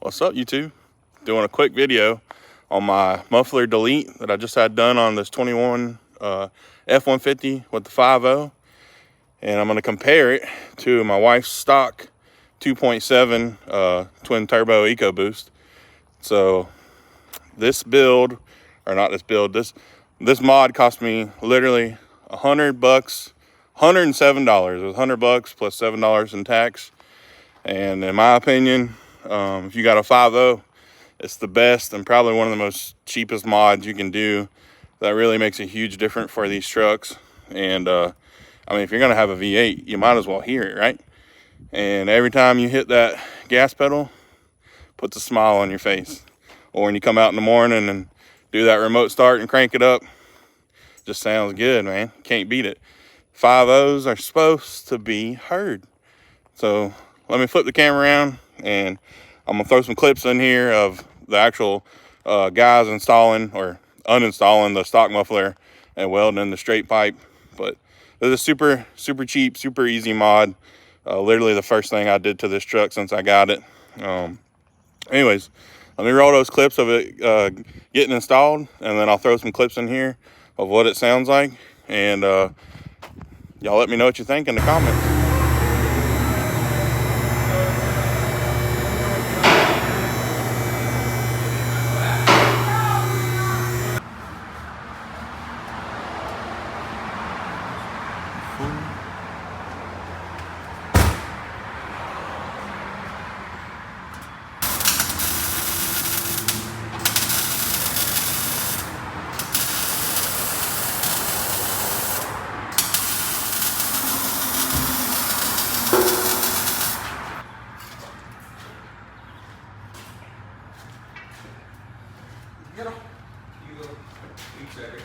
What's up, YouTube? Doing a quick video on my muffler delete that I just had done on this 21 F-150 with the 5.0, and I'm going to compare it to my wife's stock 2.7 twin turbo EcoBoost. So this build, or not this build, this mod cost me literally $100, $107. It was $100 plus $7 in tax. And in my opinion, if you got a 5.0, it's the best and probably one of the most cheapest mods you can do. That really makes a huge difference for these trucks. And I mean, if you're gonna have a V8, you might as well hear it, right? And every time you hit that gas pedal, puts a smile on your face. Or when you come out in the morning and do that remote start and crank it up, just sounds good, man. Can't beat it. 5.0s are supposed to be heard. So let me flip the camera around and I'm gonna throw some clips in here of the actual guys installing or uninstalling the stock muffler and welding the straight pipe. But this is a super cheap, super easy mod. Literally the first thing I did to this truck since I got it. Anyways, let me roll those clips of it getting installed, and then I'll throw some clips in here of what it sounds like, and y'all let me know what you think in the comments. Get up. You go. You check it.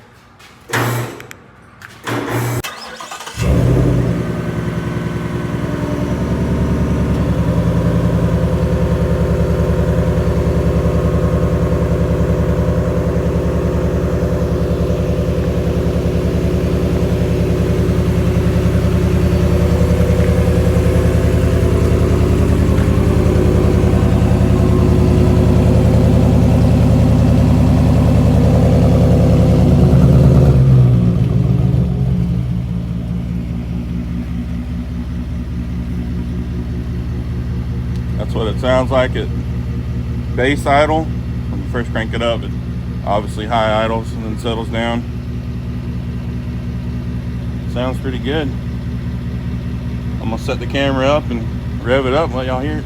That's what it sounds like at base idle. When you first crank it up, it obviously high idles and then settles down. Sounds pretty good. I'm gonna set the camera up and rev it up and let y'all hear it.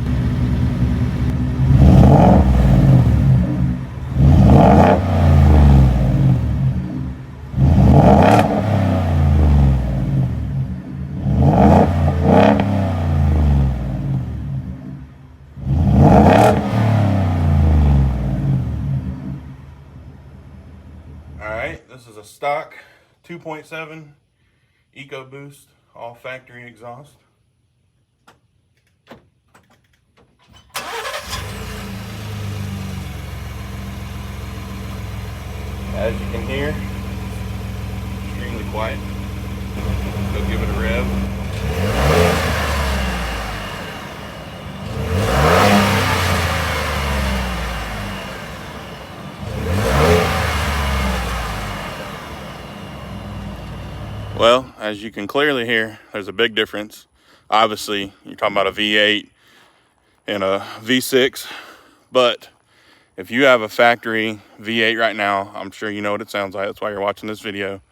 Alright, this is a stock 2.7 EcoBoost, all factory exhaust. As you can hear, extremely quiet. Go give it a rev. Well, as you can clearly hear, there's a big difference. Obviously, you're talking about a V8 and a V6, but if you have a factory V8 right now, I'm sure you know what it sounds like. That's why you're watching this video.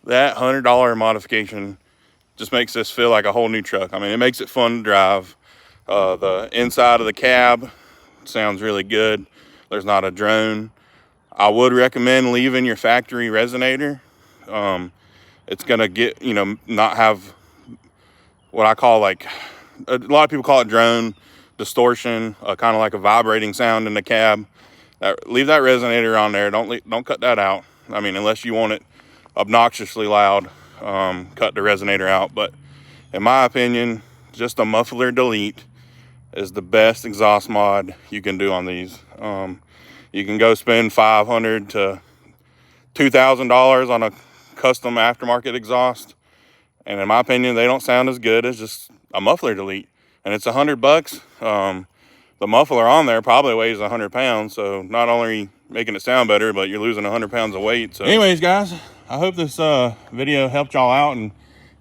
That $100 modification just makes this feel like a whole new truck. I mean, it makes it fun to drive. The inside of the cab sounds really good. There's not a drone. I would recommend leaving your factory resonator. It's gonna get, not have what I call, like, a lot of people call it drone distortion, kind of like a vibrating sound in the cab. Leave that resonator on there. Don't cut that out. I mean, unless you want it obnoxiously loud, cut the resonator out. But in my opinion, just a muffler delete is the best exhaust mod you can do on these. You can go spend $500 to $2,000 on a custom aftermarket exhaust, and in my opinion, they don't sound as good as just a muffler delete. And it's $100. The the muffler on there probably weighs 100 pounds. So not only are you making it sound better, but you're losing 100 pounds of weight. So anyways, guys, I hope this video helped y'all out and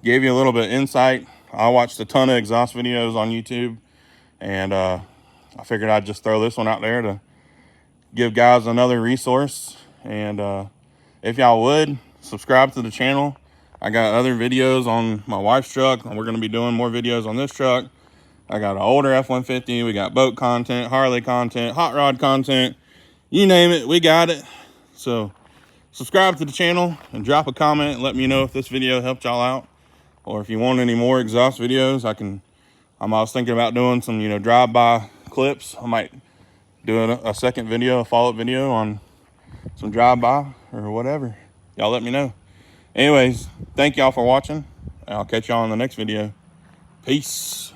gave you a little bit of insight. I watched a ton of exhaust videos on YouTube, and I figured I'd just throw this one out there to give guys another resource. And if y'all would, subscribe to the channel. I got other videos on my wife's truck, and we're going to be doing more videos on this truck. I got an older F-150. We got boat content, Harley content, hot rod content. You name it, we got it. So subscribe to the channel and drop a comment and let me know if this video helped y'all out, or if you want any more exhaust videos. I was thinking about doing some, you know, drive-by clips. I might do a second video, a follow-up video on some drive-by or whatever. Y'all let me know. Anyways, thank y'all for watching. I'll catch y'all in the next video. Peace.